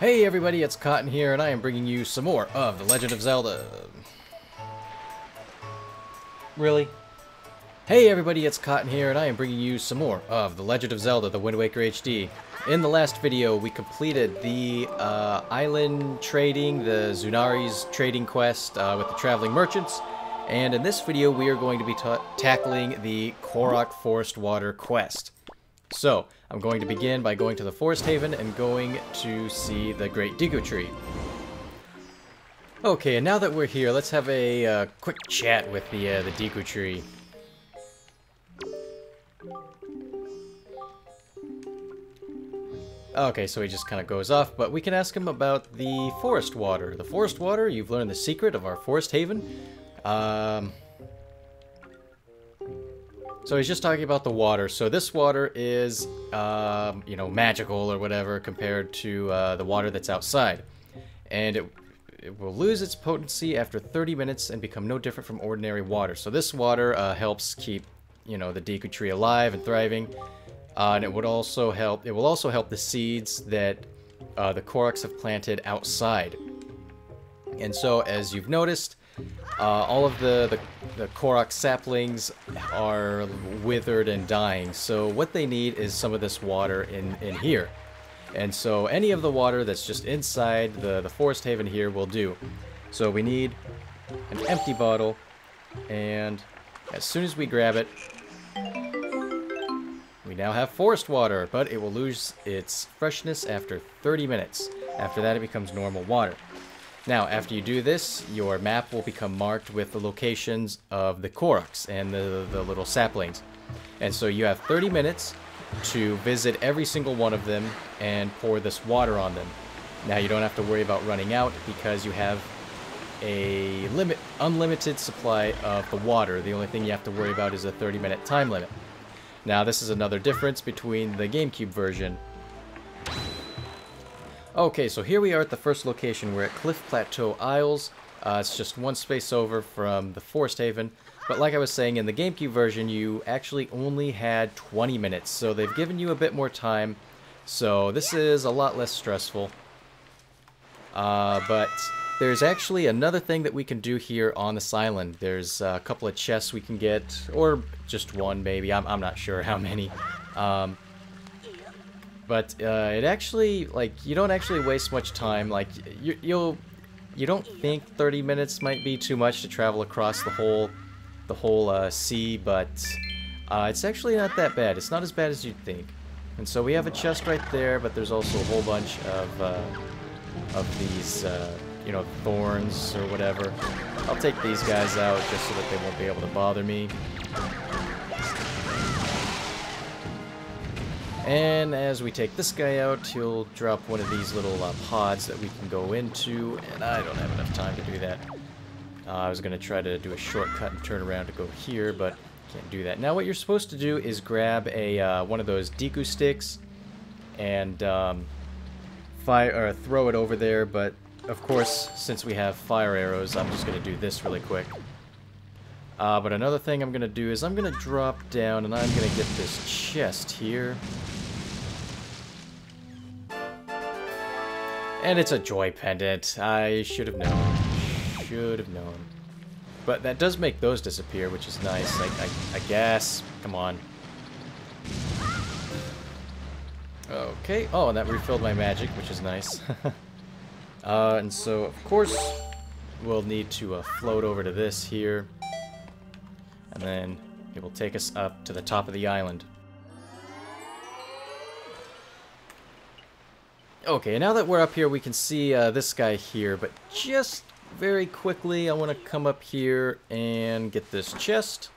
Hey everybody, it's Cotton here, and I am bringing you some more of The Legend of Zelda. Really? Hey everybody, it's Cotton here, and I am bringing you some more of The Legend of Zelda, The Wind Waker HD. In the last video, we completed the island trading, the Zunari's trading quest with the traveling merchants, and in this video we are going to be tackling the Korok Forest Water quest. So, I'm going to begin by going to the Forest Haven and going to see the Great Deku Tree. Okay, and now that we're here, let's have a quick chat with the Deku Tree. Okay, so he just kind of goes off, but we can ask him about the Forest Water. The Forest Water, you've learned the secret of our Forest Haven. So he's just talking about the water. So this water is, you know, magical or whatever compared to the water that's outside. And it will lose its potency after 30 minutes and become no different from ordinary water. So this water helps keep, you know, the Deku Tree alive and thriving. And it will also help the seeds that the Koroks have planted outside. And so, as you've noticed, all of the Korok saplings are withered and dying, so what they need is some of this water in here. And so any of the water that's just inside the Forest Haven here will do. So we need an empty bottle, and as soon as we grab it, we now have forest water, but it will lose its freshness after 30 minutes. After that, it becomes normal water. Now, after you do this, your map will become marked with the locations of the Koroks and the little saplings. And so you have 30 minutes to visit every single one of them and pour this water on them. Now, you don't have to worry about running out because you have a unlimited supply of the water. The only thing you have to worry about is a 30-minute time limit. Now, this is another difference between the GameCube version. Okay, so here we are at the first location. We're at Cliff Plateau Isles. It's just one space over from the Forest Haven. But like I was saying, in the GameCube version, you actually only had 20 minutes. So they've given you a bit more time. So this is a lot less stressful. But there's actually another thing that we can do here on this island. There's a couple of chests we can get, or just one maybe. I'm not sure how many. But it actually, like, you don't actually waste much time. Like, you don't think 30 minutes might be too much to travel across the whole sea, but it's actually not that bad. It's not as bad as you'd think. And so we have a chest right there, but there's also a whole bunch of these, you know, thorns or whatever. I'll take these guys out just so that they won't be able to bother me. And as we take this guy out, he'll drop one of these little pods that we can go into, and I don't have enough time to do that. I was going to try to do a shortcut and turn around to go here, but can't do that. Now what you're supposed to do is grab a one of those Deku sticks and throw it over there, but of course, since we have fire arrows, I'm just going to do this really quick. But another thing I'm going to do is I'm going to drop down and I'm going to get this chest here. And it's a joy pendant. I should have known. Should have known. But that does make those disappear, which is nice. I guess. Come on. Okay. Oh, and that refilled my magic, which is nice. And so, of course, we'll need to float over to this here. And then it will take us up to the top of the island. Okay, now that we're up here, we can see this guy here, but just very quickly, I want to come up here and get this chest.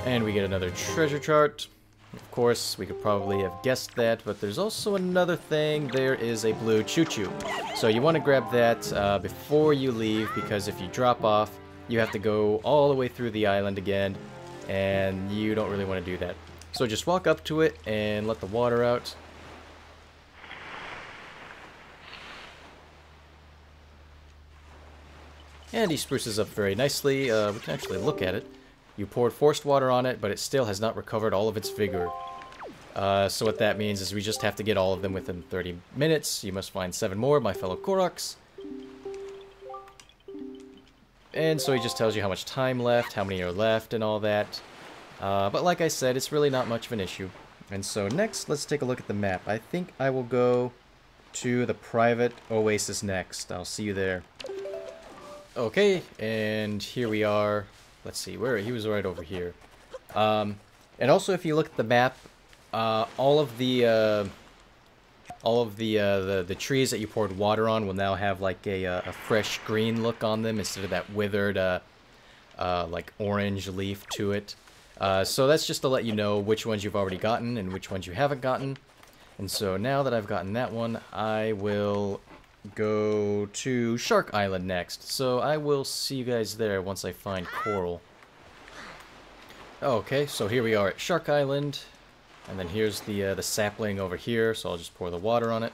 And we get another treasure chart. Of course, we could probably have guessed that, but there's also another thing. There is a blue choo-choo. So you want to grab that before you leave, because if you drop off, you have to go all the way through the island again, and you don't really want to do that. So just walk up to it and let the water out. And he spruces up very nicely. We can actually look at it. You poured forced water on it, but it still has not recovered all of its vigor. So what that means is we just have to get all of them within 30 minutes. You must find 7 more, my fellow Koroks. And so he just tells you how much time left, how many are left, and all that. But like I said, it's really not much of an issue. And so next, let's take a look at the map. I think I will go to the private oasis next. I'll see you there. Okay, and here we are. Let's see, where he was right over here. And also, if you look at the map, all of the trees that you poured water on will now have like a fresh green look on them instead of that withered like orange leaf to it. So that's just to let you know which ones you've already gotten and which ones you haven't gotten. And so now that I've gotten that one, I will go to Shark Island next. So I will see you guys there once I find coral. Okay, so here we are at Shark Island. And then here's the sapling over here, so I'll just pour the water on it.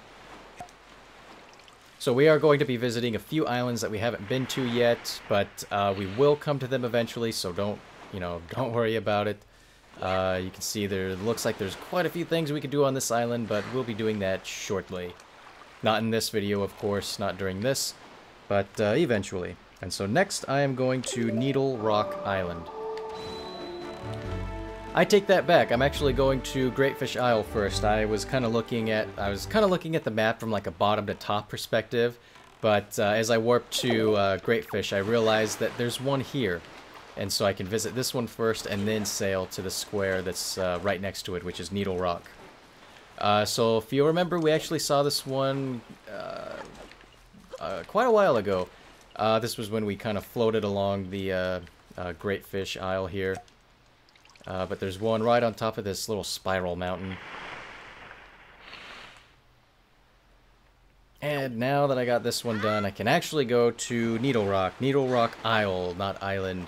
So we are going to be visiting a few islands that we haven't been to yet, but we will come to them eventually, so don't worry about it. You can see there looks like there's quite a few things we could do on this island, but we'll be doing that shortly. Not in this video, of course, not during this, but eventually. And so next I am going to Needle Rock Island. I take that back. I'm actually going to Great Fish Isle first. I was kind of looking at the map from like a bottom to top perspective, but as I warped to Great Fish, I realized that there's one here. And so I can visit this one first and then sail to the square that's right next to it, which is Needle Rock. So if you remember, we actually saw this one quite a while ago. This was when we kind of floated along the Great Fish Isle here. But there's one right on top of this little spiral mountain. And now that I got this one done, I can actually go to Needle Rock. Needle Rock Isle, not island.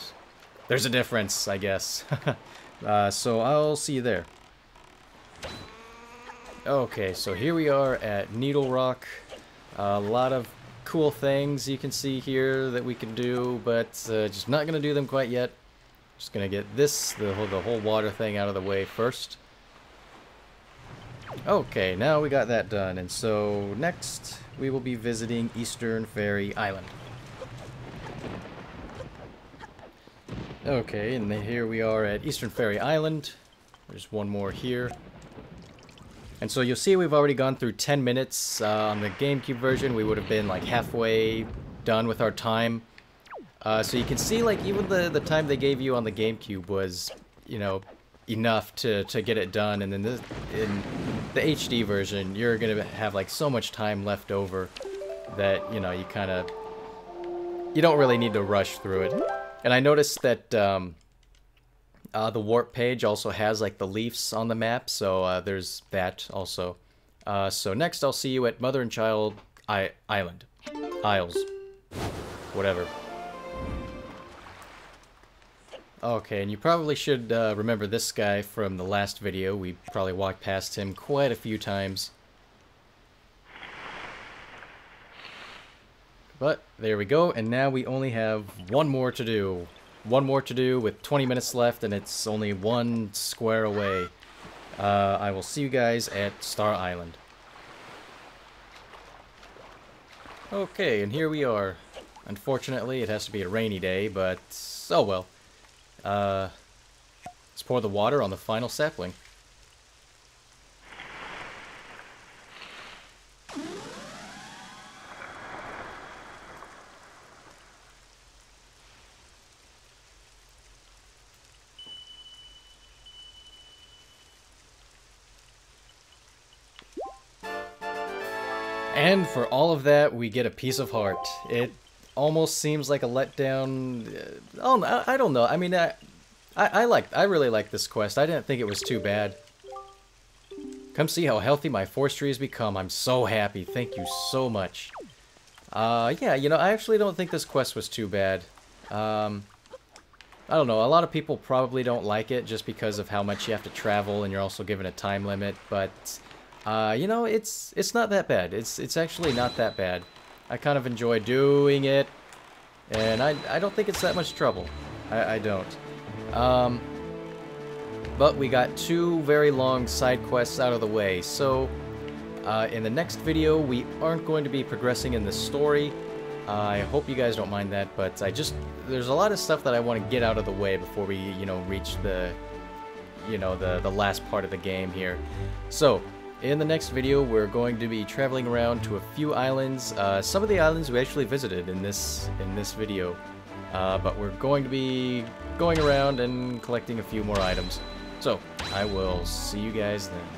There's a difference, I guess. So I'll see you there. Okay, so here we are at Needle Rock. A lot of cool things you can see here that we can do, but just not going to do them quite yet. Just going to get the whole water thing out of the way first. Okay, now we got that done, and so next we will be visiting Eastern Fairy Island. Okay, and here we are at Eastern Fairy Island. There's one more here. And so you'll see we've already gone through 10 minutes. On the GameCube version, we would have been like halfway done with our time. So you can see like even the time they gave you on the GameCube was, you know, enough to get it done. And then in the HD version, you're going to have like so much time left over that, you know, you don't really need to rush through it. And I noticed that the warp page also has like the leaves on the map, so there's that also. So next I'll see you at Mother and Child Island. Isles. Whatever. Okay, and you probably should remember this guy from the last video. We probably walked past him quite a few times. But there we go, and now we only have one more to do. One more to do with 20 minutes left, and it's only one square away. I will see you guys at Star Island. Okay, and here we are. Unfortunately, it has to be a rainy day, but oh well. Let's pour the water on the final sapling. And for all of that, we get a piece of heart. It almost seems like a letdown. Oh, I don't know. I mean, I really like this quest. I didn't think it was too bad. Come see how healthy my forest tree has become. I'm so happy. Thank you so much. Yeah, you know, I actually don't think this quest was too bad. I don't know. A lot of people probably don't like it just because of how much you have to travel, and you're also given a time limit. But you know, it's not that bad. It's actually not that bad. I kind of enjoy doing it, and I don't think it's that much trouble. I don't. But we got 2 very long side quests out of the way, so in the next video we aren't going to be progressing in the story. I hope you guys don't mind that, but there's a lot of stuff that I want to get out of the way before we, reach the last part of the game here. So, in the next video, we're going to be traveling around to a few islands. Some of the islands we actually visited in this video, but we're going to be going around and collecting a few more items. So, I will see you guys then.